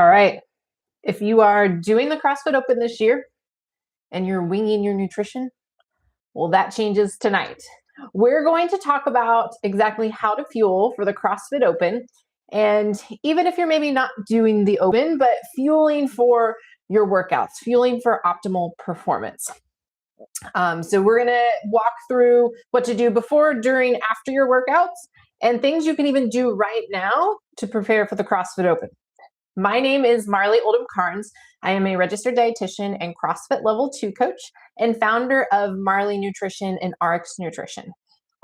All right. If you are doing the CrossFit Open this year and you're winging your nutrition, well, that changes tonight. We're going to talk about exactly how to fuel for the CrossFit Open. And even if you're maybe not doing the Open, but fueling for your workouts, fueling for optimal performance. So we're going to walk through what to do before, during, after your workouts, and things you can even do right now to prepare for the CrossFit Open. My name is Marley Oldham Carnes. I am a registered dietitian and CrossFit Level 2 coach and founder of Marley Nutrition and RX Nutrition.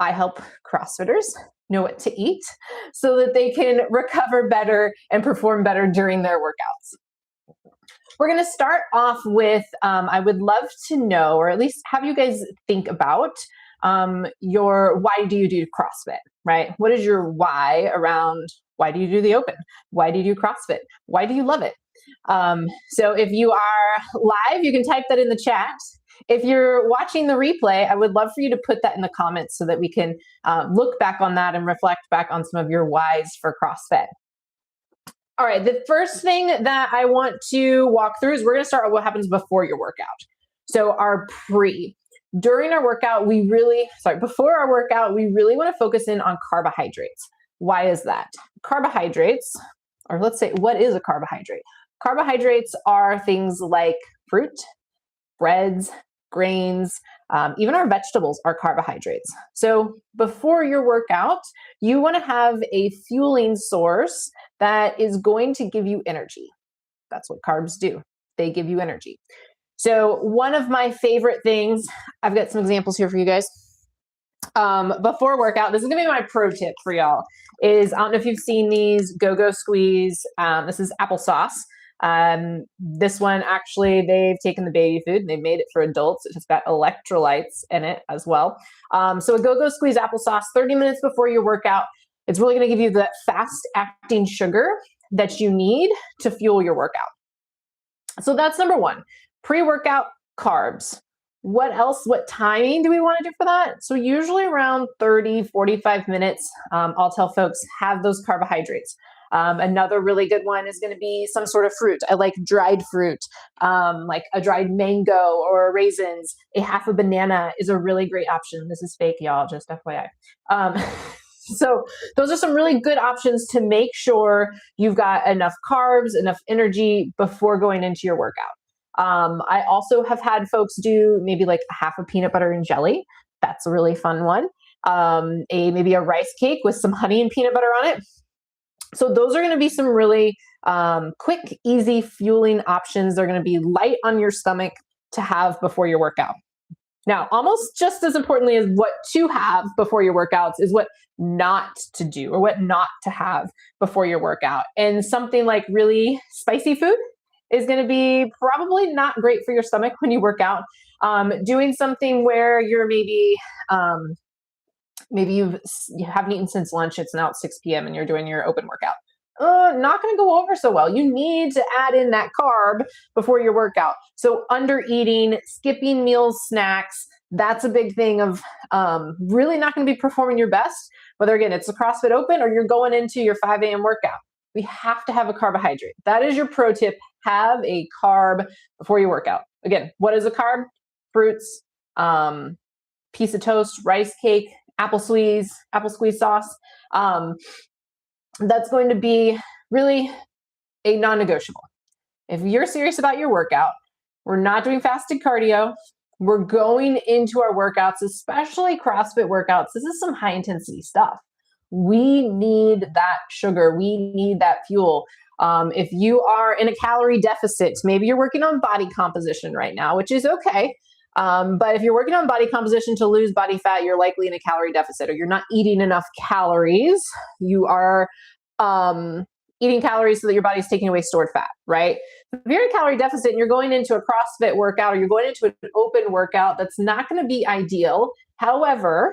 I help CrossFitters know what to eat so that they can recover better and perform better during their workouts. We're going to start off with, I would love to know, or at least have you guys think about your why do you do CrossFit, right? What is your why around why do you do the Open? Why do you do CrossFit? Why do you love it? So if you are live, you can type that in the chat. If you're watching the replay, I would love for you to put that in the comments so that we can look back on that and reflect back on some of your whys for CrossFit. All right, the first thing that I want to walk through is we're going to start with what happens before your workout. So our during our workout, before our workout, we really want to focus in on carbohydrates. Why is that? Carbohydrates, or let's say, what is a carbohydrate? Carbohydrates are things like fruit, breads, grains, even our vegetables are carbohydrates. So before your workout, you want to have a fueling source that is going to give you energy. That's what carbs do. They give you energy. So one of my favorite things, I've got some examples here for you guys. Before workout, this is gonna be my pro tip for y'all, is I don't know if you've seen these Go-Go Squeeze. This is applesauce. This one, actually, they've taken the baby food and they've made it for adults. It's just got electrolytes in it as well. So a Go-Go Squeeze applesauce, 30 minutes before your workout, it's really gonna give you that fast-acting sugar that you need to fuel your workout. So that's number one, pre-workout carbs. What else, what timing do we want to do for that? So usually around 30, 45 minutes, I'll tell folks, have those carbohydrates. Another really good one is going to be some sort of fruit. I like dried fruit, like a dried mango or raisins. Half a banana is a really great option. This is fake, y'all, just FYI. So those are some really good options to make sure you've got enough carbs, enough energy before going into your workout. I also have had folks do maybe like half a peanut butter and jelly. That's a really fun one. Maybe a rice cake with some honey and peanut butter on it. So those are going to be some really quick, easy fueling options. They're going to be light on your stomach to have before your workout. Now, almost just as importantly as what to have before your workouts is what not to do or what not to have before your workout. And something like really spicy food is going to be probably not great for your stomach when you work out. Doing something where you're maybe you haven't eaten since lunch, it's now at 6 p.m. and you're doing your Open workout. Not going to go over so well. You need to add in that carb before your workout. So under eating, skipping meals, snacks, that's a big thing of really not going to be performing your best, whether again, it's a CrossFit Open or you're going into your 5 a.m. workout. We have to have a carbohydrate. That is your pro tip. Have a carb before your workout. Again, what is a carb? Fruits, piece of toast, rice cake, apple squeeze sauce. That's going to be really a non-negotiable. If you're serious about your workout, we're not doing fasted cardio. We're going into our workouts, especially CrossFit workouts. This is some high intensity stuff. We need that sugar. We need that fuel. If you are in a calorie deficit, maybe you're working on body composition right now, which is okay. But if you're working on body composition to lose body fat, you're likely in a calorie deficit or you're not eating enough calories. You are eating calories so that your body's taking away stored fat, right? If you're in a calorie deficit and you're going into a CrossFit workout or you're going into an Open workout, that's not going to be ideal. However,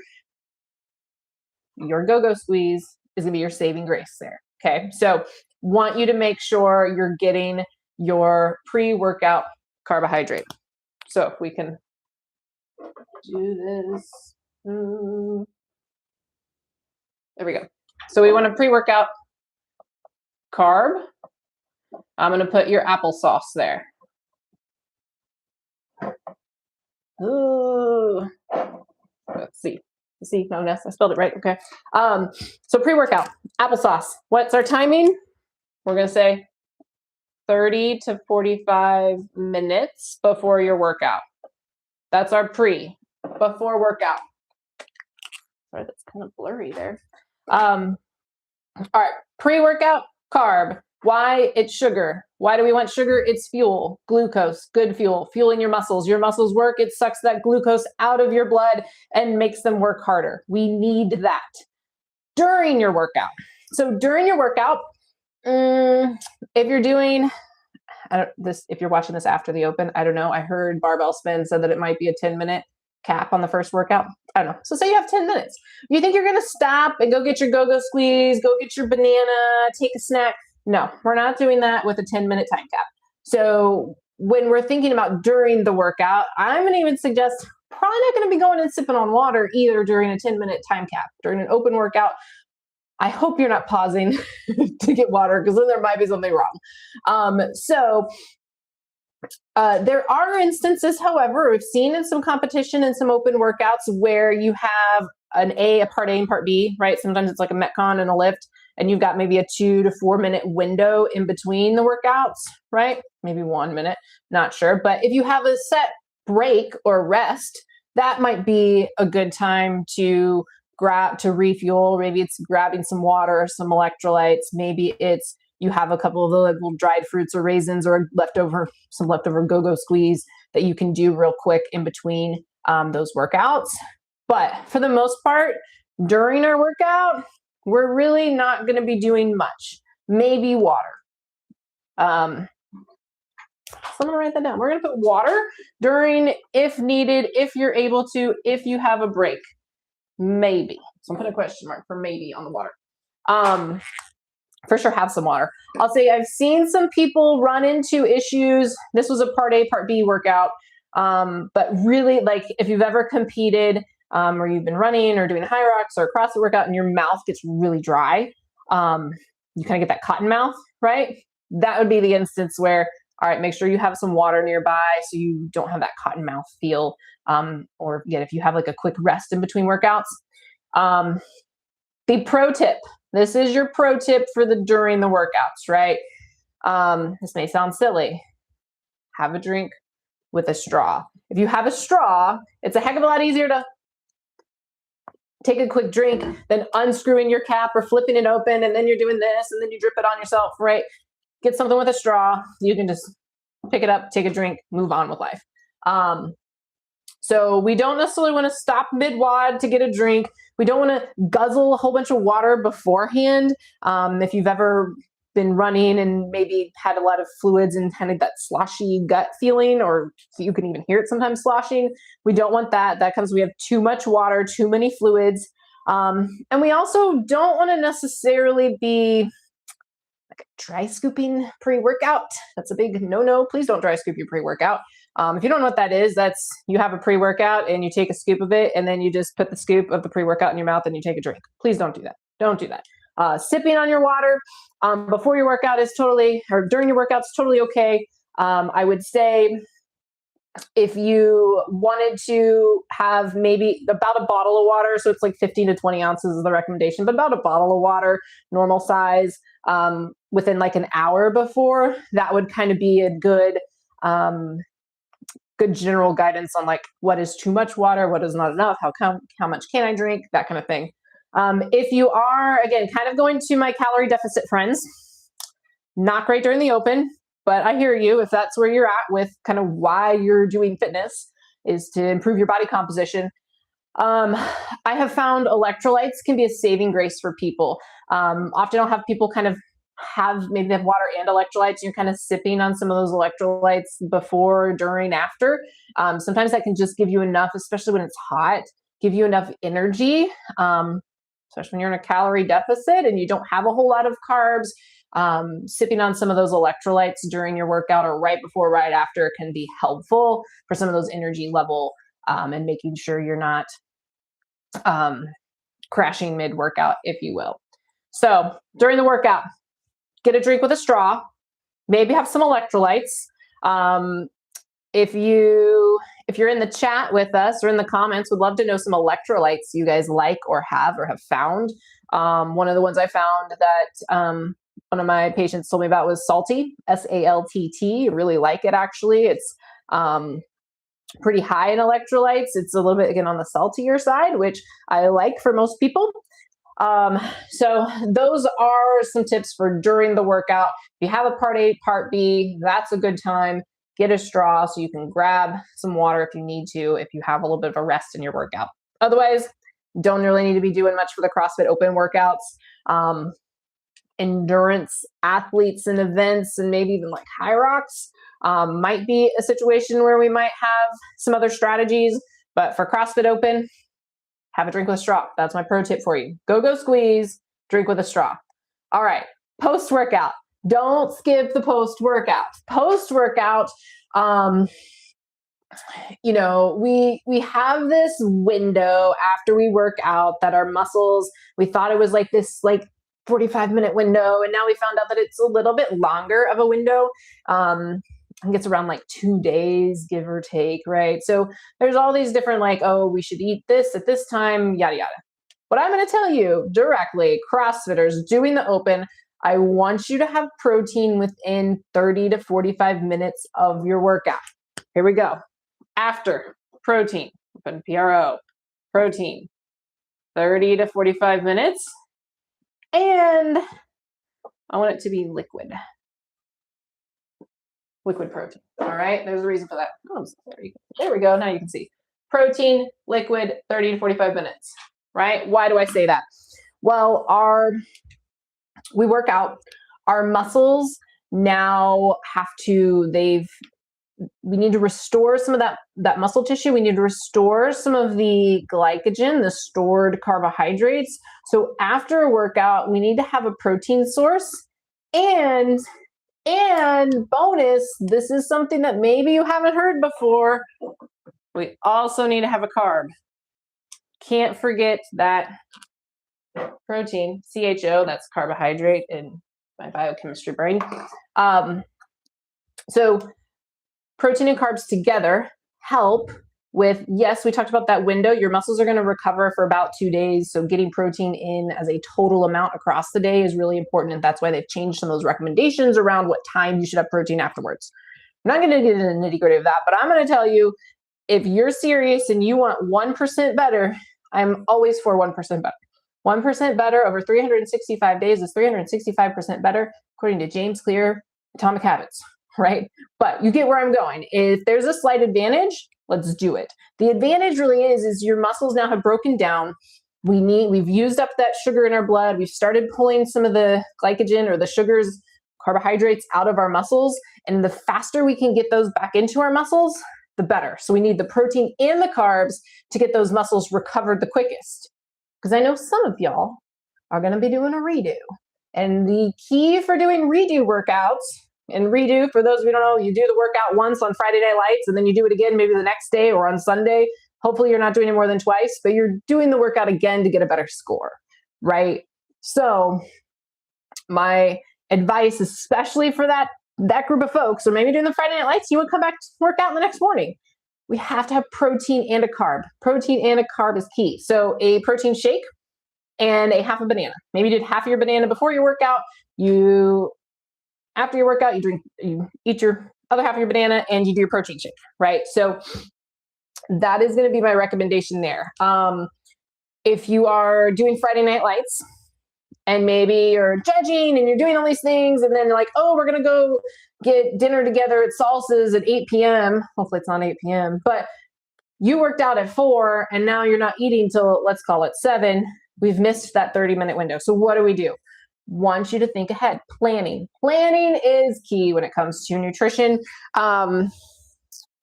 your Go-Go Squeeze is going to be your saving grace there. Okay. So want you to make sure you're getting your pre-workout carbohydrate. So if we can do this, there we go. So we want a pre-workout carb I'm going to put your applesauce there. Ooh. Let's see. No, I spelled it right. Okay. So pre-workout, applesauce. What's our timing? We're going to say 30 to 45 minutes before your workout. That's our before workout. Sorry, that's kind of blurry there. All right, pre-workout carb. Why? It's sugar. Why do we want sugar? It's fuel, glucose, good fuel, fueling your muscles. Your muscles work, it sucks that glucose out of your blood and makes them work harder. We need that during your workout. So during your workout, if you're doing, if you're watching this after the open, I don't know. I heard Barbell Spin said that it might be a 10-minute cap on the first workout. I don't know. So say you have 10 minutes. You think you're going to stop and go get your go-go squeeze, go get your banana, take a snack. No, we're not doing that with a 10-minute time cap. So when we're thinking about during the workout, I'm going to even suggest probably not going to be going and sipping on water either during a 10-minute time cap. During an open workout, I hope you're not pausing to get water because then there might be something wrong. There are instances, however, we've seen in some competition and some open workouts where you have a part A and part B, right? Sometimes it's like a Metcon and a lift, and you've got maybe a 2 to 4 minute window in between the workouts, right? Maybe 1 minute, not sure. But if you have a set break or rest, that might be a good time to refuel. Maybe it's grabbing some water, some electrolytes. Maybe it's you have a couple of the little dried fruits or raisins or some leftover go-go squeeze that you can do real quick in between those workouts. But for the most part, during our workout, we're really not going to be doing much. Maybe water. So I'm going to write that down. We're going to put water during, if needed, if you're able to, if you have a break. Maybe. So I'm putting a question mark for maybe on the water. For sure have some water. I'll say I've seen some people run into issues. This was a part A, part B workout. But really, like if you've ever competed or you've been running or doing high rocks or a CrossFit workout and your mouth gets really dry, you kind of get that cotton mouth, right? That would be the instance where, all right, make sure you have some water nearby so you don't have that cotton mouth feel. Or again, if you have like a quick rest in between workouts. The pro tip. This is your pro tip for during the workouts, right? This may sound silly. Have a drink with a straw. If you have a straw, it's a heck of a lot easier to take a quick drink than unscrewing your cap or flipping it open and then you're doing this and then you drip it on yourself, right? Get something with a straw. You can just pick it up, take a drink, move on with life. So we don't necessarily want to stop mid-wad to get a drink. We don't want to guzzle a whole bunch of water beforehand. If you've ever been running and maybe had a lot of fluids and kind of that sloshy gut feeling, or you can even hear it sometimes sloshing, we don't want that. That comes, we have too much water, too many fluids. And we also don't want to necessarily be like dry scooping pre-workout. That's a big no-no. Please don't dry scoop your pre-workout. If you don't know what that is, that's you have a pre-workout and you take a scoop of it and then you just put the scoop of the pre-workout in your mouth and you take a drink. Please don't do that. Don't do that. Sipping on your water before your workout is or during your workout is totally okay. I would say if you wanted to have maybe about a bottle of water, so it's like 15 to 20 ounces is the recommendation, but about a bottle of water, normal size, within like an hour before, that would kind of be a good general guidance on like what is too much water, what is not enough, how much can I drink, that kind of thing. If you are, again, kind of going to my calorie deficit friends, not great during the open, but I hear you. If that's where you're at with kind of why you're doing fitness is to improve your body composition. I have found electrolytes can be a saving grace for people. Often I'll have people kind of maybe they have water and electrolytes. You're kind of sipping on some of those electrolytes before, during, after. Sometimes that can just give you enough, especially when it's hot, give you enough energy, especially when you're in a calorie deficit and you don't have a whole lot of carbs. Sipping on some of those electrolytes during your workout or right before, right after can be helpful for some of those energy level and making sure you're not crashing mid-workout, if you will. So during the workout, get a drink with a straw. maybe have some electrolytes. If you're in the chat with us or in the comments, would love to know some electrolytes you guys like or have found. One of the ones I found that one of my patients told me about was Salty, SALTT. I really like it, actually. It's pretty high in electrolytes. It's a little bit, again, on the saltier side, which I like for most people. So those are some tips for during the workout. If you have a part A, part B, that's a good time. Get a straw so you can grab some water if you need to, if you have a little bit of a rest in your workout. Otherwise, don't really need to be doing much for the CrossFit Open workouts. Endurance athletes and events, and maybe even like high rocks, might be a situation where we might have some other strategies. But for CrossFit Open, have a drink with a straw. That's my pro tip for you. Go squeeze, drink with a straw. All right, post-workout. Don't skip the post-workout. Post-workout, we have this window after we work out that our muscles, we thought it was like this 45-minute window, and now we found out that it's a little bit longer of a window. I think it's around 2 days, give or take, right? So there's all these different we should eat this at this time, yada, yada. What I'm going to tell you directly, CrossFitters doing the Open, I want you to have protein within 30 to 45 minutes of your workout. Here we go. After protein, open PRO, protein, 30 to 45 minutes. And I want it to be liquid protein. All right, there's a reason for that. Oh, there we go. Now you can see protein, liquid, 30 to 45 minutes, right? Why do I say that? Well, we work out, our muscles now we need to restore some of that muscle tissue. We need to restore some of the glycogen, the stored carbohydrates. So after a workout, we need to have a protein source. And bonus, this is something that maybe you haven't heard before, we also need to have a carb. Can't forget that protein, CHO, that's carbohydrate in my biochemistry brain. So protein and carbs together help with, yes, we talked about that window. Your muscles are going to recover for about 2 days. So getting protein in as a total amount across the day is really important. And that's why they've changed some of those recommendations around what time you should have protein afterwards. I'm not going to get into the nitty gritty of that, but I'm going to tell you, if you're serious and you want 1% better, I'm always for 1% better. 1% better over 365 days is 365% better, according to James Clear, Atomic Habits, right? But you get where I'm going. If there's a slight advantage, let's do it. The advantage really is your muscles now have broken down. We've used up that sugar in our blood. We've started pulling some of the glycogen or the sugars, carbohydrates out of our muscles. And the faster we can get those back into our muscles, the better. So we need the protein and the carbs to get those muscles recovered the quickest. Because I know some of y'all are going to be doing a redo. And the key for doing redo workouts, and redo, for those of you who don't know, you do the workout once on Friday Night Lights, and then you do it again maybe the next day or on Sunday. Hopefully you're not doing it more than twice, but you're doing the workout again to get a better score, right? So my advice, especially for that group of folks, or maybe doing the Friday Night Lights, you would come back to work out the next morning. We have to have protein and a carb. Protein and a carb is key. So a protein shake and a half a banana. Maybe you did half of your banana before your workout. After your workout, you eat your other half of your banana and you do your protein shake, right? So that is going to be my recommendation there. If you are doing Friday Night Lights and maybe you're judging and you're doing all these things and then you're like, oh, we're going to go get dinner together at Salsa's at 8 p.m. Hopefully it's not 8 p.m. But you worked out at 4 and now you're not eating till, let's call it 7. We've missed that 30-minute window. So what do? Want you to think ahead. Planning is key when it comes to nutrition. Here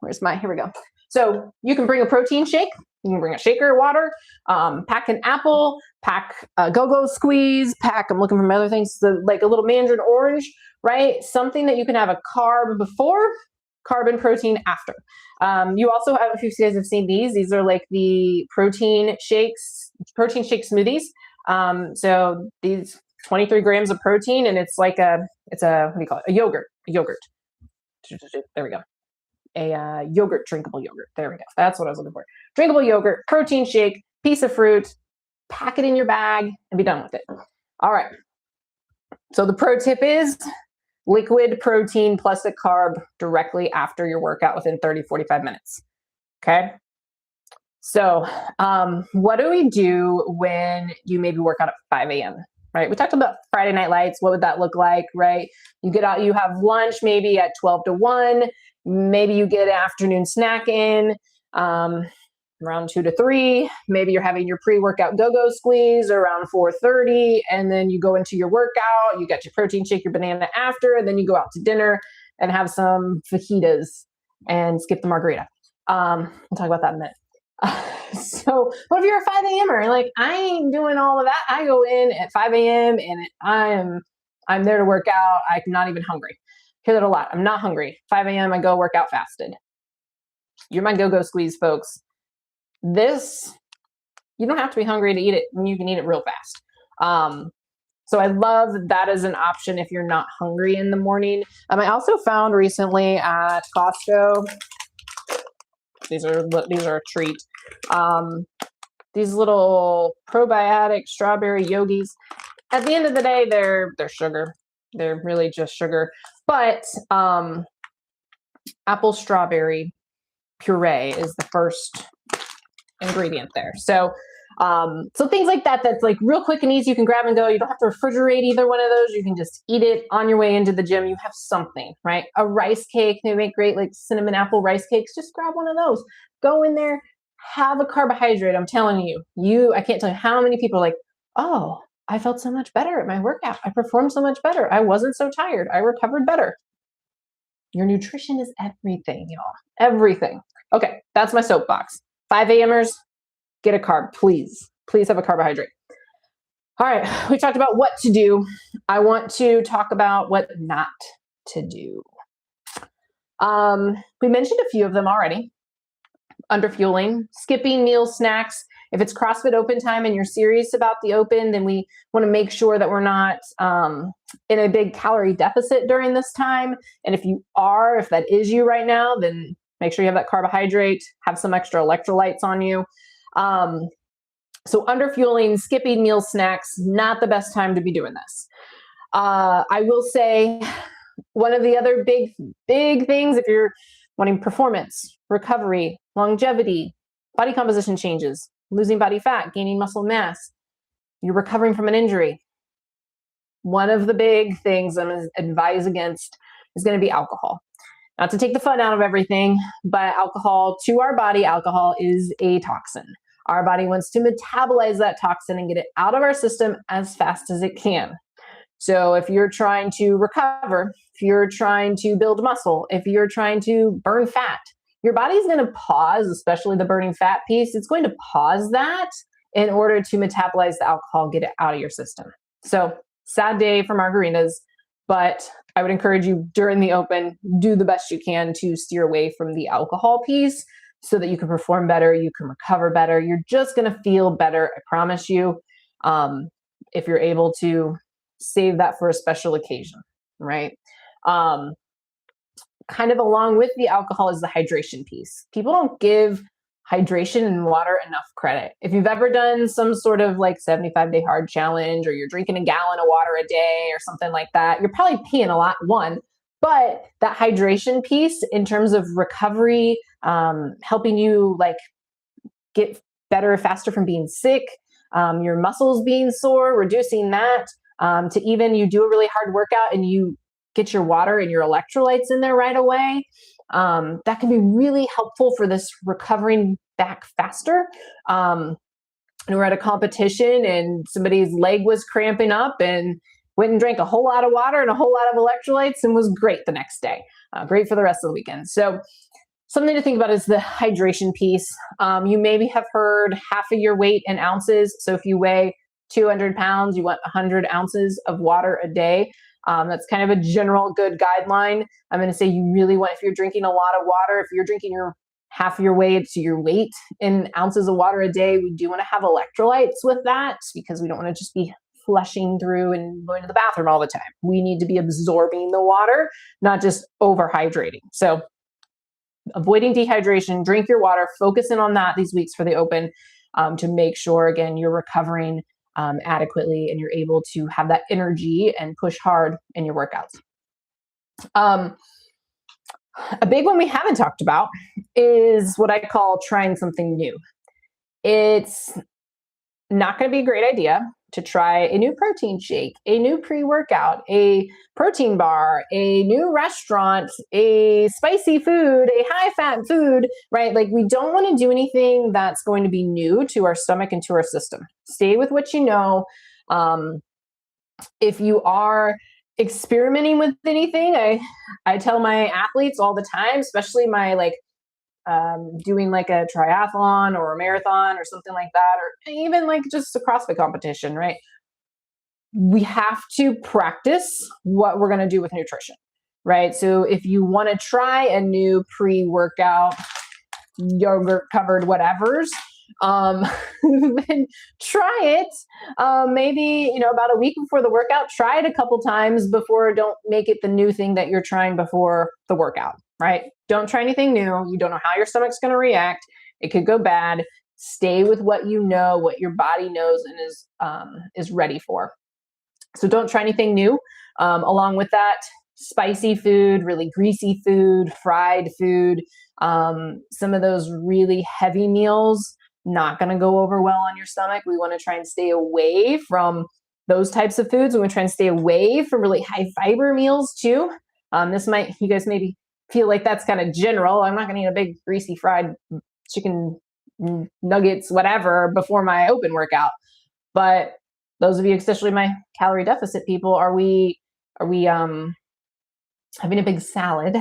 we go. So you can bring a protein shake. You can bring a shaker of water, pack an apple, pack a go-go squeeze, I'm looking for other things, like a little mandarin orange, right? Something that you can have a carb before, carb and protein after. You also have, if you guys have seen these are like the protein shake smoothies. So these 23 grams of protein, and it's like a yogurt yogurt. There we go. A yogurt, drinkable yogurt. There we go. That's what I was looking for. Drinkable yogurt, protein shake, piece of fruit, pack it in your bag and be done with it. All right. So the pro tip is liquid protein plus a carb directly after your workout within 30, 45 minutes. Okay. So what do we do when you maybe work out at 5 a.m., right? We talked about Friday night lights. What would that look like, right? You get out, you have lunch maybe at 12 to 1. Maybe you get an afternoon snack in around 2 to 3. Maybe you're having your pre-workout go-go squeeze around 4:30, and then you go into your workout. You got your protein shake, your banana after, and then you go out to dinner and have some fajitas and skip the margarita. We'll talk about that in a minute. So what if you're a 5 a.m.er? Like, I ain't doing all of that. I go in at 5 a.m. and I'm there to work out. I'm not even hungry. Hear that a lot. I'm not hungry. 5 a.m. I go work out fasted. You're my go-go squeeze, folks. This, you don't have to be hungry to eat it. You can eat it real fast. So I love that as an option if you're not hungry in the morning. I also found recently at Costco, these are a treat. These little probiotic strawberry yogis. At the end of the day, they're sugar. They're really just sugar. But apple strawberry puree is the first ingredient there. So things like that, that's like real quick and easy. You can grab and go. You don't have to refrigerate either one of those. You can just eat it on your way into the gym. You have something, right? A rice cake. They make great like cinnamon apple rice cakes. Just grab one of those. Go in there, have a carbohydrate. I'm telling you, I can't tell you how many people are like, oh, I felt so much better at my workout. I performed so much better. I wasn't so tired. I recovered better. Your nutrition is everything, y'all. Everything. Okay, that's my soapbox. 5 a.m.ers, get a carb, please. Please have a carbohydrate. All right, we talked about what to do. I want to talk about what not to do. We mentioned a few of them already. Underfueling, skipping meals, snacks. If it's CrossFit Open time and you're serious about the Open, then we want to make sure that we're not in a big calorie deficit during this time. And if that is you right now, then make sure you have that carbohydrate, have some extra electrolytes on you. So underfueling, skipping meals, snacks, not the best time to be doing this. I will say one of the other big things, if you're wanting performance, recovery, longevity, body composition changes, losing body fat, gaining muscle mass, you're recovering from an injury. One of the big things I'm going to advise against is going to be alcohol. Not to take the fun out of everything, but alcohol, to our body, alcohol is a toxin. Our body wants to metabolize that toxin and get it out of our system as fast as it can. So if you're trying to recover, if you're trying to build muscle, if you're trying to burn fat, your body's going to pause, especially the burning fat piece. It's going to pause that in order to metabolize the alcohol, get it out of your system. So sad day for margaritas, but I would encourage you during the Open, do the best you can to steer away from the alcohol piece so that you can perform better, you can recover better. You're just going to feel better, I promise you, if you're able to save that for a special occasion, right? Kind of along with the alcohol is the hydration piece. People don't give hydration and water enough credit. If you've ever done some sort of like 75-day hard challenge, or you're drinking a gallon of water a day or something like that, you're probably peeing a lot, but that hydration piece in terms of recovery, helping you like get better faster from being sick, your muscles being sore, reducing that, to even you do a really hard workout and you get your water and your electrolytes in there right away. That can be really helpful for this recovering back faster. And we're at a competition and somebody's leg was cramping up and went and drank a whole lot of water and a whole lot of electrolytes and was great the next day. Great for the rest of the weekend. So something to think about is the hydration piece. You maybe have heard half of your weight in ounces. So if you weigh 200 pounds, you want 100 ounces of water a day. That's kind of a general good guideline. I'm going to say you really want, if you're drinking a lot of water, if you're drinking half your weight to your weight in ounces of water a day, we do want to have electrolytes with that because we don't want to just be flushing through and going to the bathroom all the time. We need to be absorbing the water, not just overhydrating. So avoiding dehydration, drink your water, focus in on that these weeks for the open, to make sure, again, you're recovering adequately and you're able to have that energy and push hard in your workouts. A big one we haven't talked about is what I call trying something new. It's not going to be a great idea to try a new protein shake, a new pre-workout, a protein bar, a new restaurant, a spicy food, a high-fat food, right? Like, we don't want to do anything that's going to be new to our stomach and to our system. Stay with what you know. If you are experimenting with anything, I tell my athletes all the time, especially my doing like a triathlon or a marathon or something like that, or even like just a CrossFit competition, right? We have to practice what we're going to do with nutrition, right? So if you want to try a new pre-workout yogurt covered whatevers, then try it. Maybe, about a week before the workout, try it a couple times before. Don't make it the new thing that you're trying before the workout, right? Don't try anything new. You don't know how your stomach's going to react. It could go bad. Stay with what you know, what your body knows and is ready for. So don't try anything new. Along with that, spicy food, really greasy food, fried food, some of those really heavy meals, not going to go over well on your stomach. We want to try and stay away from those types of foods. We want to try and stay away from really high fiber meals too. You guys maybe feel like that's kind of general. I'm not going to eat a big greasy fried chicken nuggets, whatever, before my open workout. But those of you, especially my calorie deficit people, are we having a big salad,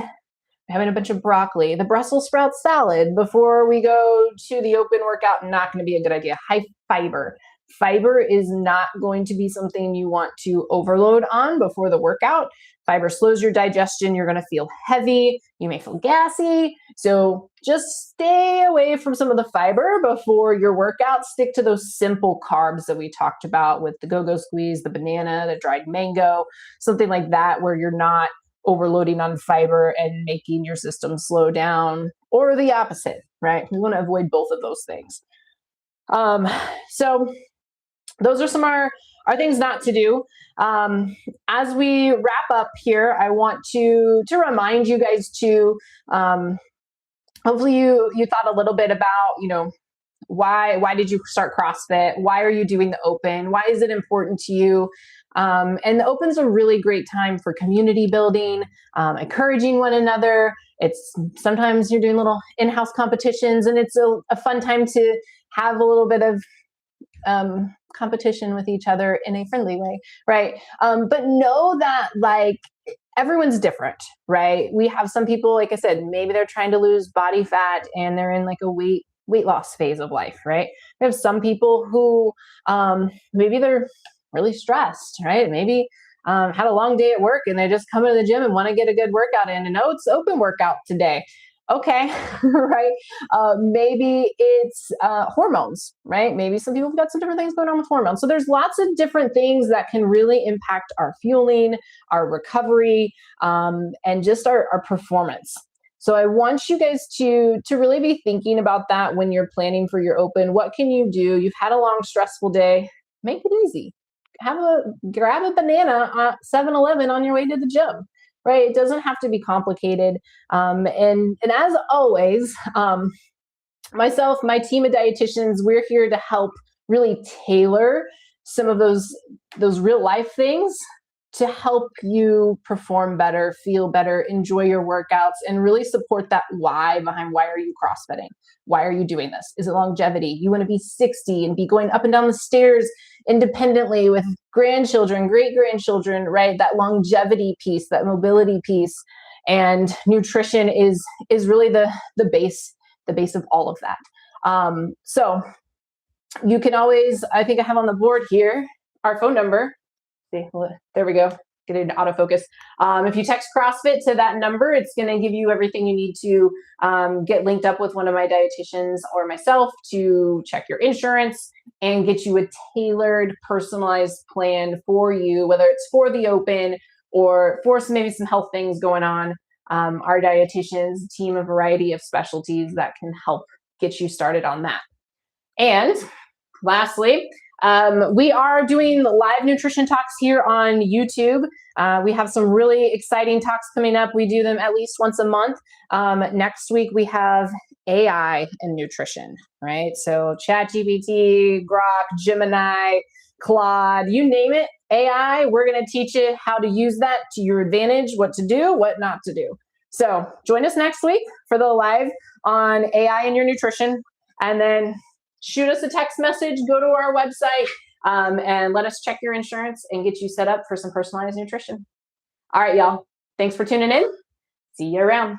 having a bunch of broccoli, the Brussels sprout salad before we go to the open workout? Not going to be a good idea. High fiber. Fiber is not going to be something you want to overload on before the workout. Fiber slows your digestion. You're going to feel heavy. You may feel gassy. So just stay away from some of the fiber before your workout. Stick to those simple carbs that we talked about with the go-go squeeze, the banana, the dried mango, something like that, where you're not overloading on fiber and making your system slow down, or the opposite, right? We want to avoid both of those things. So those are some of our things not to do. As we wrap up here, I want to remind you guys to, hopefully you thought a little bit about, why did you start CrossFit? Why are you doing the open? Why is it important to you? And the open's a really great time for community building, encouraging one another. It's sometimes you're doing little in-house competitions, and it's a fun time to have a little bit of competition with each other in a friendly way, right? But know that everyone's different, right? We have some people, like I said, maybe they're trying to lose body fat and they're in like a weight loss phase of life, right? We have some people who maybe they're really stressed, right? Maybe had a long day at work and they just come into the gym and want to get a good workout in, and it's open workout today. Okay, right? Maybe it's hormones, right? Maybe some people have got some different things going on with hormones. So there's lots of different things that can really impact our fueling, our recovery, and just our performance. So I want you guys to really be thinking about that when you're planning for your open. What can you do? You've had a long, stressful day. Make it easy. Grab a banana at 7-Eleven on your way to the gym. Right? It doesn't have to be complicated. And as always, myself, my team of dietitians, we're here to help really tailor some of those real life things to help you perform better, feel better, enjoy your workouts, and really support that why behind why are you CrossFitting? Why are you doing this? Is it longevity? You want to be 60 and be going up and down the stairs independently with grandchildren, great-grandchildren, right? That longevity piece, that mobility piece, and nutrition is really the base of all of that. So you can always, I think I have on the board here, our phone number. There we go. get into autofocus. If you text CrossFit to that number, it's going to give you everything you need to get linked up with one of my dietitians or myself to check your insurance and get you a tailored, personalized plan for you, whether it's for the open or for maybe some health things going on. Our dietitians team a variety of specialties that can help get you started on that. And lastly, we are doing live nutrition talks here on YouTube. We have some really exciting talks coming up. We do them at least once a month. Next week, we have AI and nutrition, right? So ChatGPT, Grok, Gemini, Claude, you name it, AI, we're going to teach you how to use that to your advantage, what to do, what not to do. So join us next week for the live on AI and your nutrition. And then shoot us a text message, go to our website, and let us check your insurance and get you set up for some personalized nutrition. All right, y'all. Thanks for tuning in. See you around.